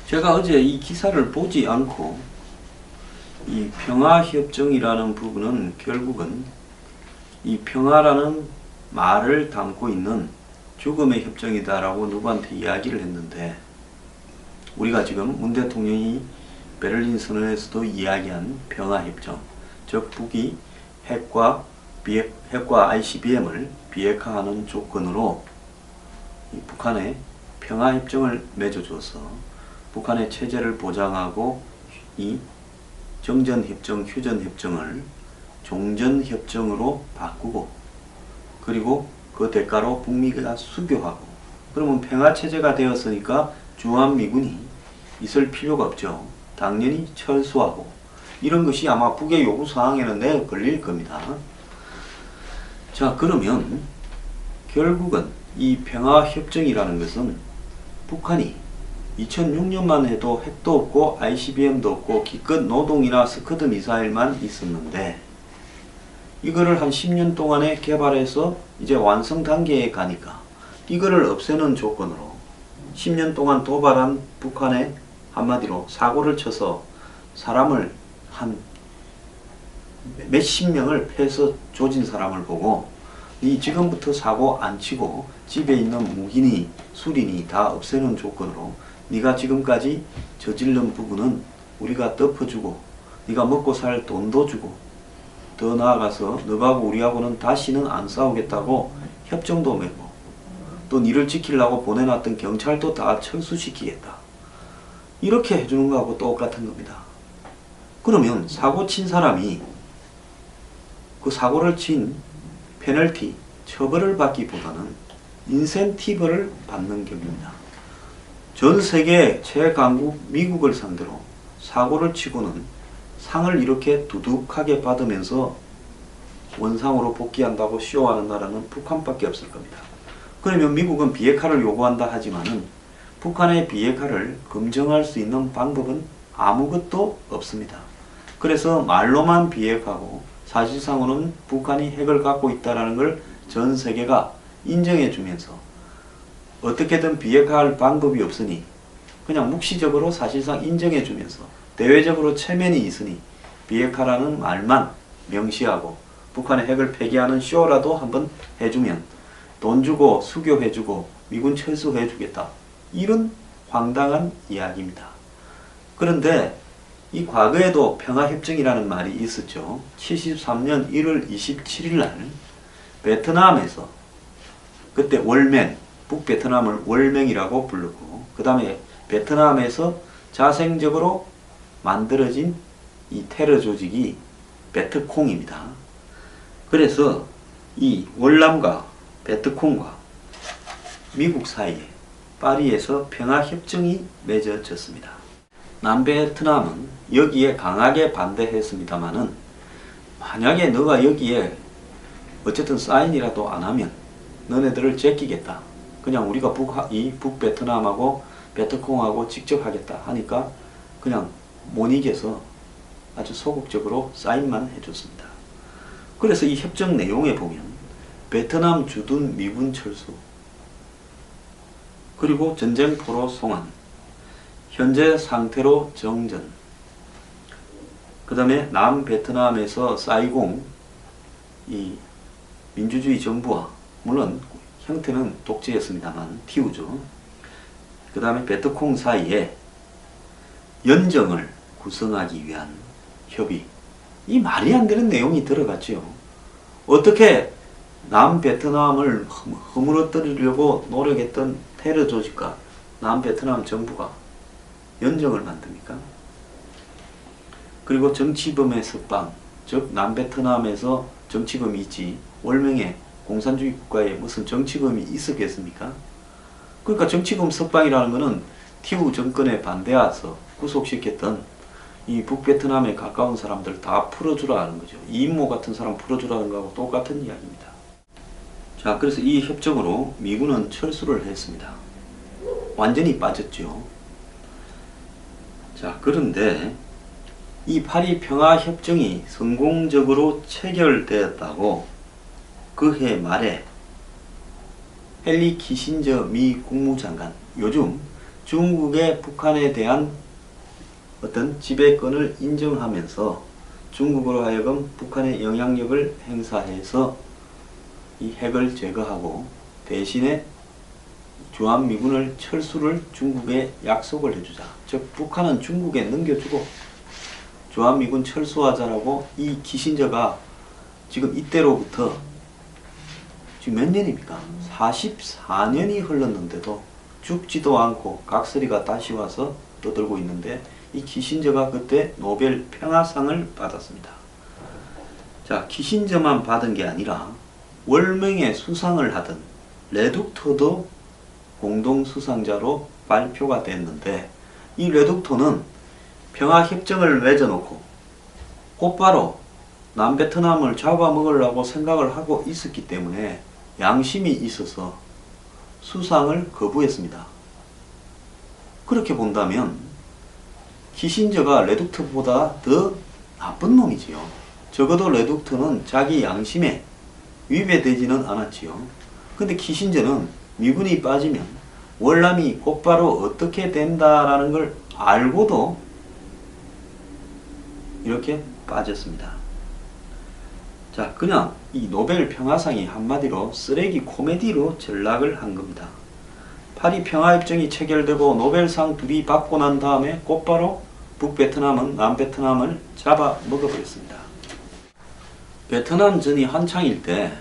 제가 어제 이 기사를 보지 않고 이 평화협정이라는 부분은 결국은 이 평화라는 말을 담고 있는 죽음의 협정이다라고 누구한테 이야기를 했는데, 우리가 지금 문 대통령이 베를린 선언에서도 이야기한 평화협정, 즉 북이 핵과 ICBM을 비핵화하는 조건으로 이 북한에 평화협정을 맺어줘서 북한의 체제를 보장하고 이 정전협정, 휴전협정을 종전협정으로 바꾸고, 그리고 그 대가로 북미가 수교하고, 그러면 평화체제가 되었으니까 주한미군이 있을 필요가 없죠. 당연히 철수하고, 이런 것이 아마 북의 요구사항에는 내어 걸릴 겁니다. 자, 그러면 결국은 이 평화협정이라는 것은 북한이 2006년만 해도 핵도 없고 ICBM도 없고 기껏 노동이나 스커드 미사일만 있었는데, 이거를 한 10년 동안에 개발해서 이제 완성 단계에 가니까 이거를 없애는 조건으로 10년 동안 도발한 북한에 한마디로 사고를 쳐서 사람을 한 몇십 명을 패서 조진 사람을 보고, 이 지금부터 사고 안 치고 집에 있는 무기니 수리니 다 없애는 조건으로 네가 지금까지 저지른 부분은 우리가 덮어주고, 네가 먹고 살 돈도 주고, 더 나아가서 너하고 우리하고는 다시는 안 싸우겠다고 협정도 맺고, 또 니를 지키려고 보내놨던 경찰도 다 철수시키겠다, 이렇게 해주는 거하고 똑같은 겁니다. 그러면 사고 친 사람이 그 사고를 친 페널티, 처벌을 받기보다는 인센티브를 받는 격입니다. 전 세계 최강국 미국을 상대로 사고를 치고는 상을 이렇게 두둑하게 받으면서 원상으로 복귀한다고 쇼하는 나라는 북한밖에 없을 겁니다. 그러면 미국은 비핵화를 요구한다 하지만은 북한의 비핵화를 검증할 수 있는 방법은 아무것도 없습니다. 그래서 말로만 비핵화고 사실상으로는 북한이 핵을 갖고 있다는 걸 전 세계가 인정해 주면서 어떻게든 비핵화할 방법이 없으니 그냥 묵시적으로 사실상 인정해 주면서 대외적으로 체면이 있으니 비핵화라는 말만 명시하고 북한의 핵을 폐기하는 쇼라도 한번 해주면 돈 주고 수교해주고 미군 철수해주겠다, 이런 황당한 이야기입니다. 그런데 이 과거에도 평화협정이라는 말이 있었죠. 73년 1월 27일 날 베트남에서, 그때 월맹, 북베트남을 월맹이라고 부르고, 그 다음에 베트남에서 자생적으로 만들어진 이 테러 조직이 베트콩입니다. 그래서 이 월남과 베트콩과 미국 사이에 파리에서 평화협정이 맺어졌습니다. 남베트남은 여기에 강하게 반대했습니다마는, 만약에 너가 여기에 어쨌든 사인이라도 안 하면 너네들을 제끼겠다, 그냥 우리가 북베트남하고 베트콩하고 직접 하겠다 하니까 그냥 못 이겨서 아주 소극적으로 사인만 해줬습니다. 그래서 이 협정 내용에 보면 베트남 주둔 미군 철수, 그리고 전쟁포로 송환, 현재 상태로 정전, 그 다음에 남베트남에서 사이공 이 민주주의 정부와, 물론 형태는 독재였습니다만 티우죠. 그 다음에 베트콩 사이에 연정을 구성하기 위한 협의, 이 말이 안 되는 내용이 들어갔죠. 어떻게 남베트남을 허물어뜨리려고 노력했던 테러 조직과 남베트남 정부가 연정을 만듭니까? 그리고 정치범의 석방, 즉 남베트남에서 정치범이 있지 월명의 공산주의 국가에 무슨 정치범이 있었겠습니까? 그러니까 정치범 석방이라는 것은 티우 정권에 반대해서 구속시켰던 이 북베트남에 가까운 사람들 다 풀어주라는 거죠. 이인모 같은 사람 풀어주라는 거하고 똑같은 이야기입니다. 자, 그래서 이 협정으로 미군은 철수를 했습니다. 완전히 빠졌죠. 자, 그런데 이 파리 평화협정이 성공적으로 체결되었다고 그 해 말에 헨리 키신저 미 국무장관, 요즘 중국의 북한에 대한 어떤 지배권을 인정하면서 중국으로 하여금 북한의 영향력을 행사해서 이 핵을 제거하고 대신에 주한미군을 철수를 중국에 약속을 해주자. 즉 북한은 중국에 넘겨주고 주한미군 철수하자라고 이 키신저가 지금 이때로부터 지금 몇 년입니까? 44년이 흘렀는데도 죽지도 않고 각설이가 다시 와서 떠들고 있는데 이 키신저가 그때 노벨 평화상을 받았습니다. 자, 키신저만 받은 게 아니라 월명에 수상을 하던 레둑터도 공동 수상자로 발표가 됐는데 이 레둑터는 평화협정을 맺어놓고 곧바로 남베트남을 잡아먹으려고 생각을 하고 있었기 때문에 양심이 있어서 수상을 거부했습니다. 그렇게 본다면 키신저가 레둑터보다 더 나쁜 놈이지요. 적어도 레둑터는 자기 양심에 위배되지는 않았지요. 근데 키신저는 미군이 빠지면 월남이 곧바로 어떻게 된다라는 걸 알고도 이렇게 빠졌습니다. 자, 그냥 이 노벨 평화상이 한마디로 쓰레기 코미디로 전락을 한 겁니다. 파리 평화협정이 체결되고 노벨상 둘이 받고 난 다음에 곧바로 북베트남은 남베트남을 잡아 먹어버렸습니다. 베트남전이 한창일 때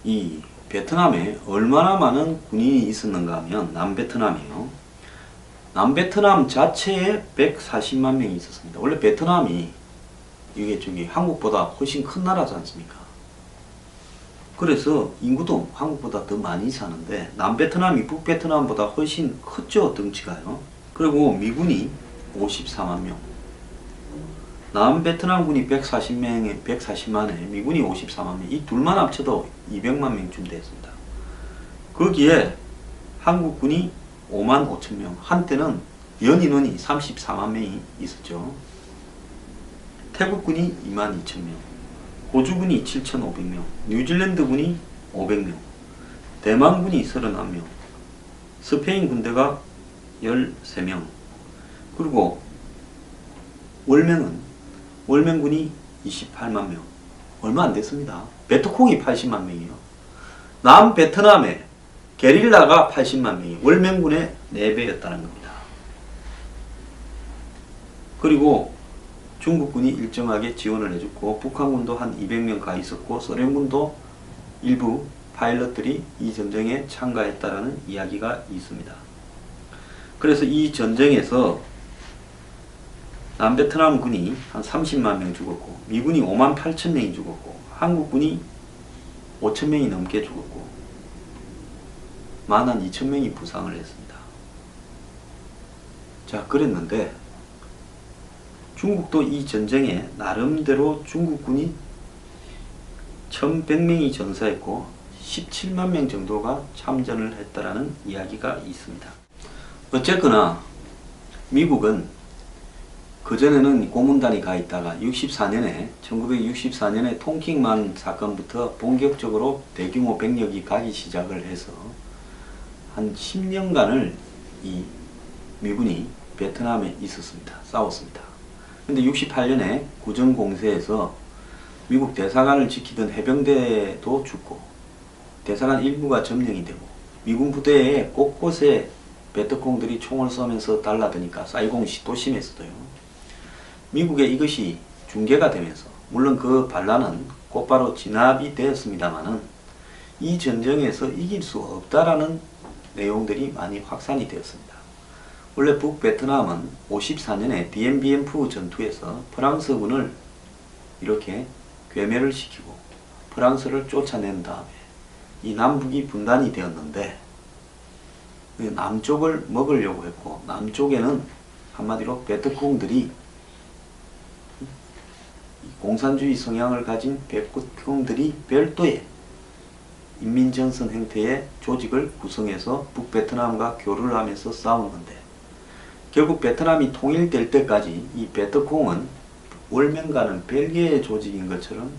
이 베트남에 얼마나 많은 군인이 있었는가 하면 남베트남이요. 남베트남 자체에 140만 명이 있었습니다. 원래 베트남이 이게 한국보다 훨씬 큰 나라지 않습니까? 그래서 인구도 한국보다 더 많이 사는데 남베트남이 북베트남보다 훨씬 컸죠, 덩치가요. 그리고 미군이 54만 명, 남베트남군이 140만에 미군이 54만 명, 이 둘만 합쳐도 200만 명쯤 됐습니다. 거기에 한국군이 5만 5천 명, 한때는 연인원이 34만 명이 있었죠. 태국군이 2만 2천 명, 호주군이 7,500명, 뉴질랜드군이 500명, 대만군이 31명, 스페인 군대가 13명, 그리고 월명군이 28만 명, 얼마 안 됐습니다. 베트콩이 80만 명이요. 남베트남에 게릴라가 80만 명이 월명군의 4배였다는 겁니다. 그리고 중국군이 일정하게 지원을 해줬고 북한군도 한 200명 가 있었고 소련군도 일부 파일럿들이 이 전쟁에 참가했다라는 이야기가 있습니다. 그래서 이 전쟁에서 남베트남군이 한 30만 명 죽었고 미군이 5만 8천 명이 죽었고 한국군이 5천 명이 넘게 죽었고 12,000명이 부상을 했습니다. 자, 그랬는데 중국도 이 전쟁에 나름대로 중국군이 1,100명이 전사했고 17만 명 정도가 참전을 했다라는 이야기가 있습니다. 어쨌거나 미국은 그전에는 고문단이 가 있다가 1964년에 통킹만 사건부터 본격적으로 대규모 병력이 가기 시작을 해서 한 10년간을 이 미군이 베트남에 있었습니다. 싸웠습니다. 근데 68년에 구정공세에서 미국 대사관을 지키던 해병대도 죽고 대사관 일부가 점령이 되고 미군 부대에 곳곳에 베트콩들이 총을 쏘면서 달라드니까 사이공이 또 심했어요. 미국에 이것이 중계가 되면서 물론 그 반란은 곧바로 진압이 되었습니다만은 이 전쟁에서 이길 수 없다라는 내용들이 많이 확산이 되었습니다. 원래 북베트남은 54년에 디엠비엠프 전투에서 프랑스군을 이렇게 괴멸을 시키고 프랑스를 쫓아낸 다음에 이 남북이 분단이 되었는데 남쪽을 먹으려고 했고 남쪽에는 한마디로 베트콩들이 공산주의 성향을 가진 베트콩들이 별도의 인민전선 형태의 조직을 구성해서 북베트남과 교류를 하면서 싸운 건데 결국 베트남이 통일될 때까지 이 베트콩은 월명과는 별개의 조직인 것처럼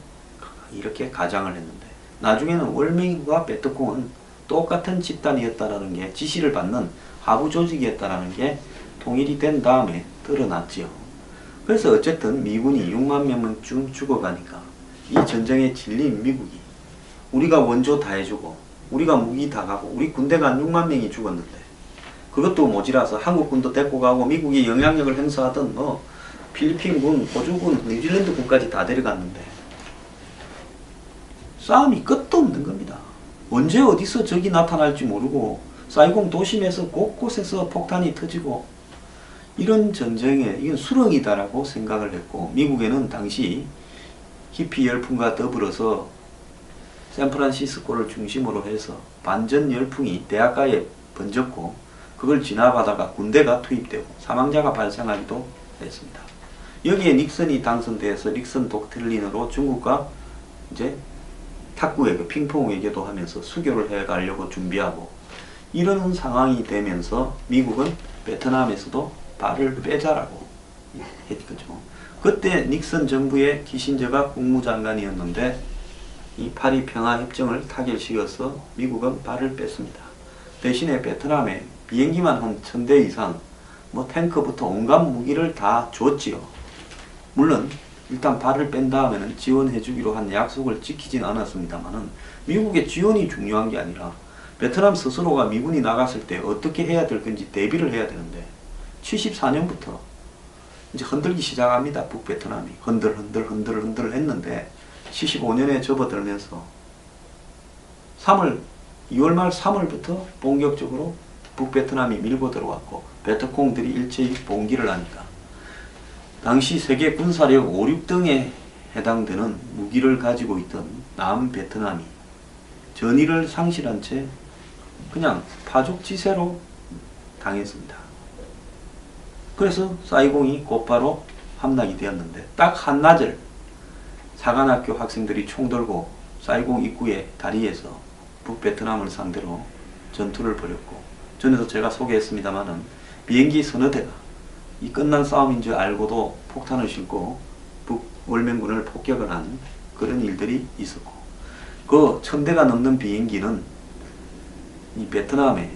이렇게 가장을 했는데 나중에는 월명과 베트콩은 똑같은 집단이었다라는 게 지시를 받는 하부 조직이었다라는 게 통일이 된 다음에 드러났지요. 그래서 어쨌든 미군이 6만 명쯤 죽어가니까 이 전쟁에 질린 미국이 우리가 원조 다 해주고 우리가 무기 다 가고 우리 군대가 한 6만 명이 죽었는데 그것도 모자라서 한국군도 데리고 가고 미국이 영향력을 행사하던 뭐 필리핀군, 호주군, 뉴질랜드군까지 다 데려갔는데 싸움이 끝도 없는 겁니다. 언제 어디서 적이 나타날지 모르고 사이공 도심에서 곳곳에서 폭탄이 터지고 이런 전쟁에 이건 수렁이다라고 생각을 했고 미국에는 당시 히피 열풍과 더불어서 샌프란시스코를 중심으로 해서 반전 열풍이 대학가에 번졌고 그걸 지나가다가 군대가 투입되고 사망자가 발생하기도 했습니다. 여기에 닉슨이 당선돼서 닉슨 독트린으로 중국과 이제 탁구 외교, 핑퐁 외교도 하면서 수교를 해가려고 준비하고 이러는 상황이 되면서 미국은 베트남에서도 발을 빼자라고 했거죠. 그때 닉슨 정부의 키신저가 국무장관이었는데 이 파리 평화협정을 타결시켜서 미국은 발을 뺐습니다. 대신에 베트남에 비행기만 한 1000대 이상 뭐 탱크부터 온갖 무기를 다 줬지요. 물론 일단 발을 뺀 다음에는 지원해주기로 한 약속을 지키진 않았습니다만은 미국의 지원이 중요한 게 아니라 베트남 스스로가 미군이 나갔을 때 어떻게 해야 될 건지 대비를 해야 되는데 74년부터 이제 흔들기 시작합니다. 북베트남이 흔들 했는데 75년에 접어들면서 2월 말 3월부터 본격적으로 북베트남이 밀고 들어왔고 베트콩들이 일제히 봉기를 하니까 당시 세계 군사력 5, 6등에 해당되는 무기를 가지고 있던 남베트남이 전의를 상실한 채 그냥 파죽지세로 당했습니다. 그래서 사이공이 곧바로 함락이 되었는데 딱 한나절 사관학교 학생들이 총 들고 사이공 입구의 다리에서 북베트남을 상대로 전투를 벌였고 전에도 제가 소개했습니다마는 비행기 서너 대가 이 끝난 싸움인 줄 알고도 폭탄을 싣고 북월맹군을 폭격을 한 그런 일들이 있었고 그 1000대가 넘는 비행기는 이 베트남의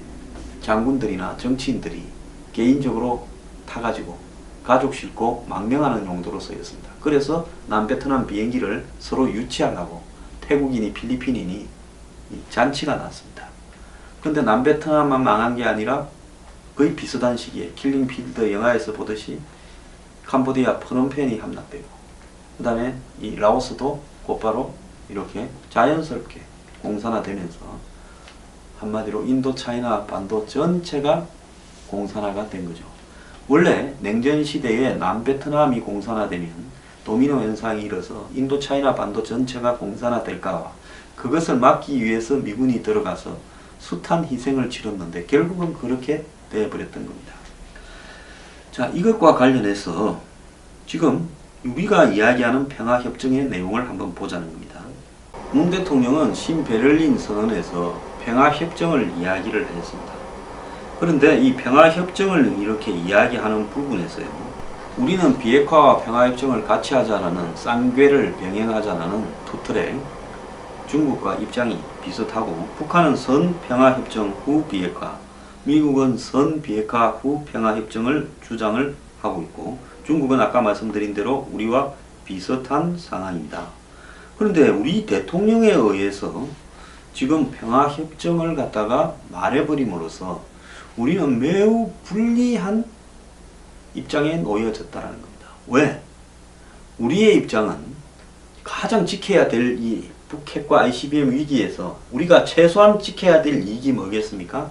장군들이나 정치인들이 개인적으로 타가지고 가족 싣고 망명하는 용도로 쓰였습니다. 그래서 남베트남 비행기를 서로 유치하려고 태국인이 필리핀인이 잔치가 났습니다. 근데 남베트남만 망한 게 아니라 거의 비슷한 시기에 킬링필드 영화에서 보듯이 캄보디아 프놈펜이 함락되고 그 다음에 이 라오스도 곧바로 이렇게 자연스럽게 공산화되면서 한마디로 인도차이나 반도 전체가 공산화가 된 거죠. 원래 냉전 시대에 남베트남이 공산화되면 도미노 현상이 일어서 인도차이나 반도 전체가 공산화될까 그것을 막기 위해서 미군이 들어가서 숱한 희생을 치렀는데 결국은 그렇게 되어버렸던 겁니다. 자, 이것과 관련해서 지금 우리가 이야기하는 평화협정의 내용을 한번 보자는 겁니다. 문 대통령은 신베를린 선언에서 평화협정을 이야기를 했습니다. 그런데 이 평화협정을 이렇게 이야기하는 부분에서요, 우리는 비핵화와 평화협정을 같이 하자라는 쌍궤를 병행하자라는 투틀에 중국과 입장이 비슷하고 북한은 선평화협정 후 비핵화, 미국은 선비핵화 후 평화협정을 주장을 하고 있고 중국은 아까 말씀드린 대로 우리와 비슷한 상황입니다. 그런데 우리 대통령에 의해서 지금 평화협정을 갖다가 말해버림으로써 우리는 매우 불리한 입장에 놓여졌다는 겁니다. 왜? 우리의 입장은 가장 지켜야 될 이 북핵과 ICBM 위기에서 우리가 최소한 지켜야 될 이익이 뭐겠습니까?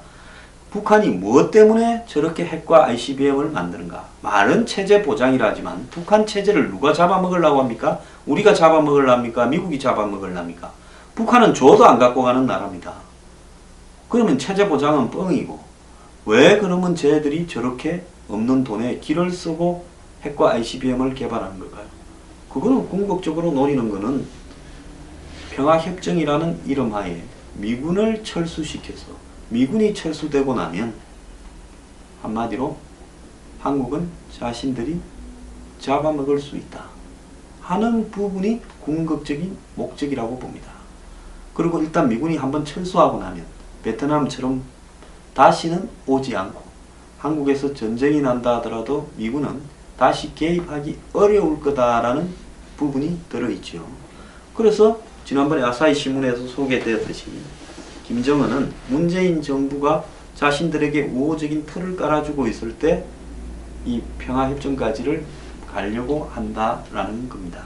북한이 무엇 때문에 저렇게 핵과 ICBM을 만드는가? 말은 체제 보장이라 하지만 북한 체제를 누가 잡아먹으려고 합니까? 우리가 잡아먹으려고 합니까? 미국이 잡아먹으려고 합니까? 북한은 줘도 안 갖고 가는 나라입니다. 그러면 체제 보장은 뻥이고 왜 그러면 쟤들이 저렇게 없는 돈에 길을 쓰고 핵과 ICBM을 개발하는 걸까요? 그거는 궁극적으로 노리는 거는 평화협정이라는 이름 하에 미군을 철수시켜서 미군이 철수되고 나면 한마디로 한국은 자신들이 잡아먹을 수 있다 하는 부분이 궁극적인 목적이라고 봅니다. 그리고 일단 미군이 한번 철수하고 나면 베트남처럼 다시는 오지 않고 한국에서 전쟁이 난다 하더라도 미군은 다시 개입하기 어려울 거다라는 부분이 들어있죠. 그래서 지난번에 아사히 신문에서 소개되었듯이 김정은은 문재인 정부가 자신들에게 우호적인 틀을 깔아주고 있을 때 이 평화협정까지를 가려고 한다라는 겁니다.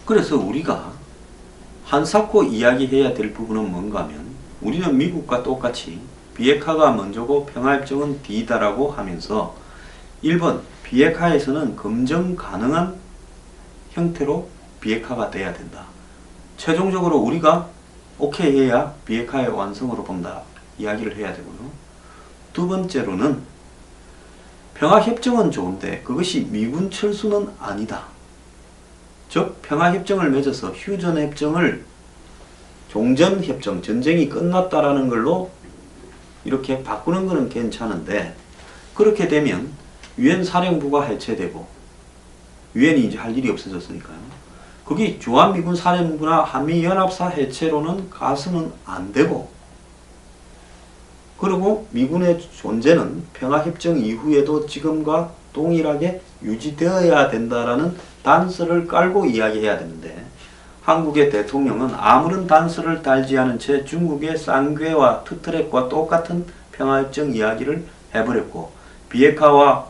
그래서 우리가 한사코 이야기해야 될 부분은 뭔가 하면 우리는 미국과 똑같이 비핵화가 먼저고 평화협정은 뒤다라고 하면서 1번 비핵화에서는 검증 가능한 형태로 비핵화가 돼야 된다. 최종적으로 우리가 오케이 해야 비핵화의 완성으로 본다 이야기를 해야 되고요. 두 번째로는 평화협정은 좋은데 그것이 미군 철수는 아니다. 즉 평화협정을 맺어서 휴전협정을 종전협정, 전쟁이 끝났다라는 걸로 이렇게 바꾸는 것은 괜찮은데 그렇게 되면 유엔 사령부가 해체되고 유엔이 이제 할 일이 없어졌으니까요. 거기 주한미군 사령부나 한미연합사 해체로는 가서는 안 되고 그리고 미군의 존재는 평화협정 이후에도 지금과 동일하게 유지되어야 된다라는 단서를 깔고 이야기해야 되는데 한국의 대통령은 아무런 단서를 달지 않은 채 중국의 쌍괴와 트트랙과 똑같은 평화협정 이야기를 해버렸고 비핵화와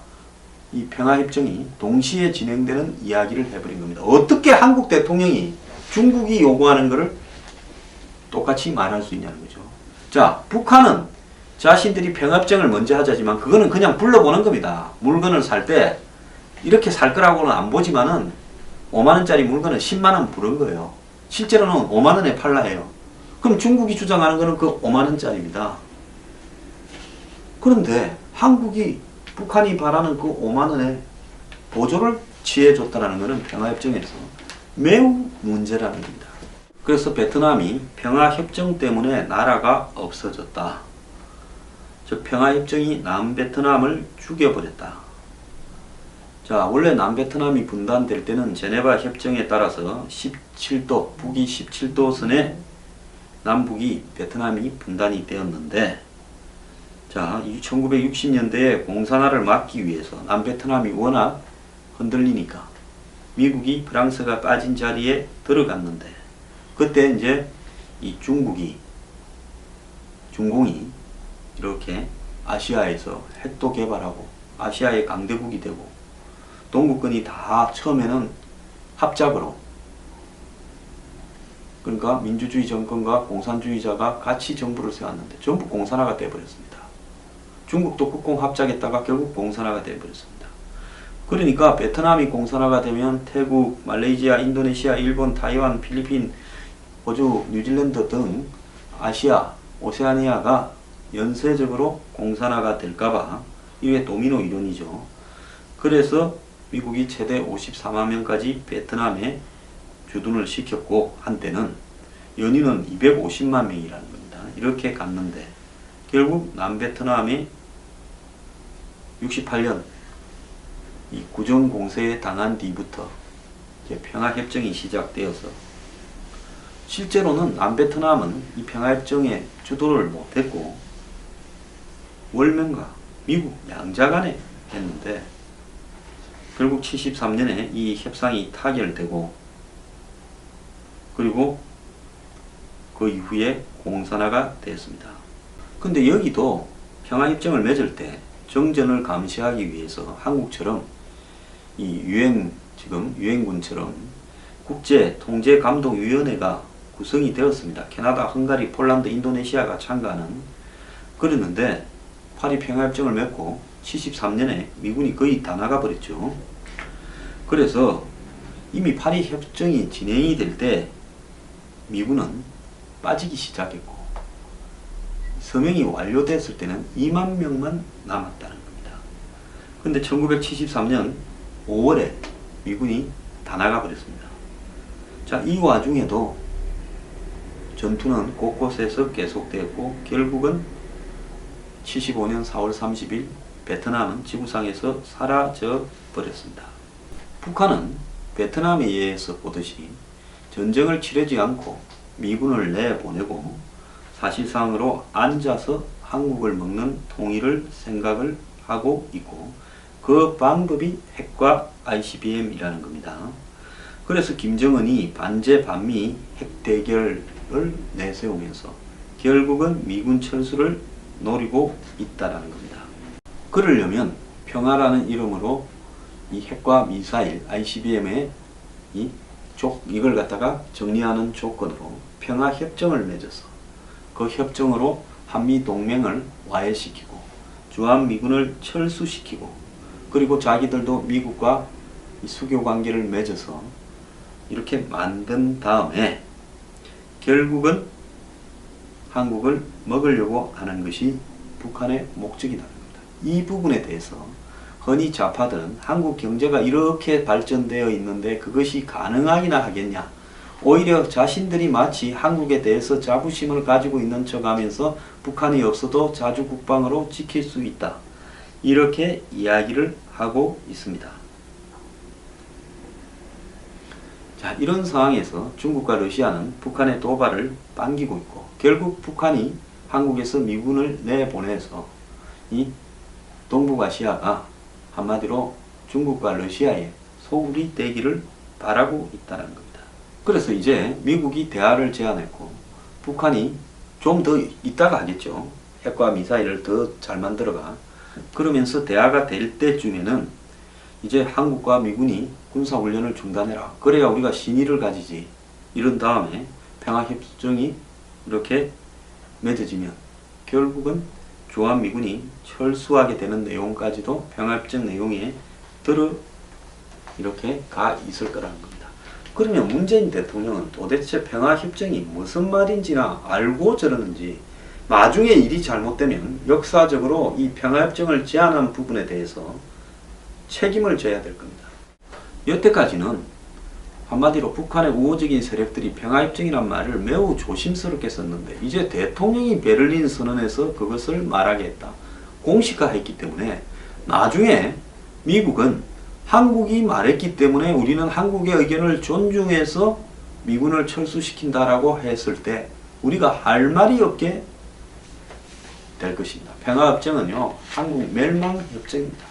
이 평화협정이 동시에 진행되는 이야기를 해버린 겁니다. 어떻게 한국 대통령이 중국이 요구하는 것을 똑같이 말할 수 있냐는 거죠. 자, 북한은 자신들이 평화협정을 먼저 하자지만 그거는 그냥 불러보는 겁니다. 물건을 살 때 이렇게 살 거라고는 안 보지만은 5만원짜리 물건은 10만원 부른 거예요. 실제로는 5만원에 팔라 해요. 그럼 중국이 주장하는 거는 그 5만원짜리입니다. 그런데 한국이 북한이 바라는 그 5만원에 보조를 취해줬다는 것은 평화협정에서 매우 문제라는 겁니다. 그래서 베트남이 평화협정 때문에 나라가 없어졌다. 즉 평화협정이 남베트남을 죽여버렸다. 자, 원래 남베트남이 분단될 때는 제네바 협정에 따라서 17도, 북위 17도 선에 남북이 베트남이 분단이 되었는데 자, 1960년대에 공산화를 막기 위해서 남베트남이 워낙 흔들리니까 미국이 프랑스가 빠진 자리에 들어갔는데 그때 이제 이 중공이 이렇게 아시아에서 핵도 개발하고 아시아의 강대국이 되고 동구권이 다 처음에는 합작으로 그러니까 민주주의 정권과 공산주의자가 같이 정부를 세웠는데 전부 공산화가 되어버렸습니다. 중국도 국공 합작했다가 결국 공산화가 되어버렸습니다. 그러니까 베트남이 공산화가 되면 태국, 말레이시아, 인도네시아, 일본, 타이완, 필리핀, 호주, 뉴질랜드 등 아시아, 오세아니아가 연쇄적으로 공산화가 될까봐 이게 도미노 이론이죠. 그래서 미국이 최대 54만 명까지 베트남에 주둔을 시켰고 한때는 연인은 250만 명이라는 겁니다. 이렇게 갔는데 결국 남베트남이 68년 이 구정 공세에 당한 뒤부터 이제 평화협정이 시작되어서 실제로는 남베트남은 이 평화협정에 주도를 못했고 월명과 미국 양자간에 했는데 결국 73년에 이 협상이 타결되고 그리고 그 이후에 공산화가 됐습니다. 근데 여기도 평화협정을 맺을 때 정전을 감시하기 위해서 한국처럼 이 유엔군처럼 국제통제감독위원회가 구성이 되었습니다. 캐나다, 헝가리, 폴란드, 인도네시아가 참가하는 그랬는데 파리 평화협정을 맺고 73년에 미군이 거의 다 나가버렸죠. 그래서 이미 파리 협정이 진행이 될 때 미군은 빠지기 시작했고 서명이 완료됐을 때는 2만 명만 남았다는 겁니다. 근데 1973년 5월에 미군이 다 나가버렸습니다. 자, 이 와중에도 전투는 곳곳에서 계속되었고 결국은 75년 4월 30일 베트남은 지구상에서 사라져 버렸습니다. 북한은 베트남에 의해서 보듯이 전쟁을 치르지 않고 미군을 내보내고 사실상으로 앉아서 한국을 먹는 통일을 생각을 하고 있고 그 방법이 핵과 ICBM이라는 겁니다. 그래서 김정은이 반제 반미 핵 대결을 내세우면서 결국은 미군 철수를 노리고 있다라는 겁니다. 그러려면 평화라는 이름으로 이 핵과 미사일 ICBM의 이걸 갖다가 정리하는 조건으로 평화협정을 맺어서 그 협정으로 한미 동맹을 와해시키고 주한미군을 철수시키고 그리고 자기들도 미국과 수교 관계를 맺어서 이렇게 만든 다음에 결국은 한국을 먹으려고 하는 것이 북한의 목적이라는 겁니다. 이 부분에 대해서 흔히 좌파들은 한국 경제가 이렇게 발전되어 있는데 그것이 가능하기나 하겠냐. 오히려 자신들이 마치 한국에 대해서 자부심을 가지고 있는 척 하면서 북한이 없어도 자주국방으로 지킬 수 있다. 이렇게 이야기를 하고 있습니다. 자, 이런 상황에서 중국과 러시아는 북한의 도발을 당기고 있고 결국 북한이 한국에서 미군을 내보내서 이 동북아시아가 한마디로 중국과 러시아의 소굴이 되기를 바라고 있다는 겁니다. 그래서 이제 미국이 대화를 제안했고 북한이 좀 더 있다가 하겠죠. 핵과 미사일을 더 잘 만들어가. 그러면서 대화가 될 때쯤에는 이제 한국과 미군이 군사훈련을 중단해라. 그래야 우리가 신의를 가지지. 이런 다음에 평화협정이 이렇게 맺어지면 결국은 주한미군이 철수하게 되는 내용까지도 평화협정 내용에 들어 이렇게 가 있을 거라는 겁니다. 그러면 문재인 대통령은 도대체 평화협정이 무슨 말인지나 알고 저러는지 나중에 일이 잘못되면 역사적으로 이 평화협정을 제안한 부분에 대해서 책임을 져야 될 겁니다. 여태까지는 한마디로 북한의 우호적인 세력들이 평화협정이란 말을 매우 조심스럽게 썼는데 이제 대통령이 베를린 선언에서 그것을 말하게 했다. 공식화했기 때문에 나중에 미국은 한국이 말했기 때문에 우리는 한국의 의견을 존중해서 미군을 철수시킨다라고 했을 때 우리가 할 말이 없게 될 것입니다. 평화협정은요, 한국 멸망협정입니다.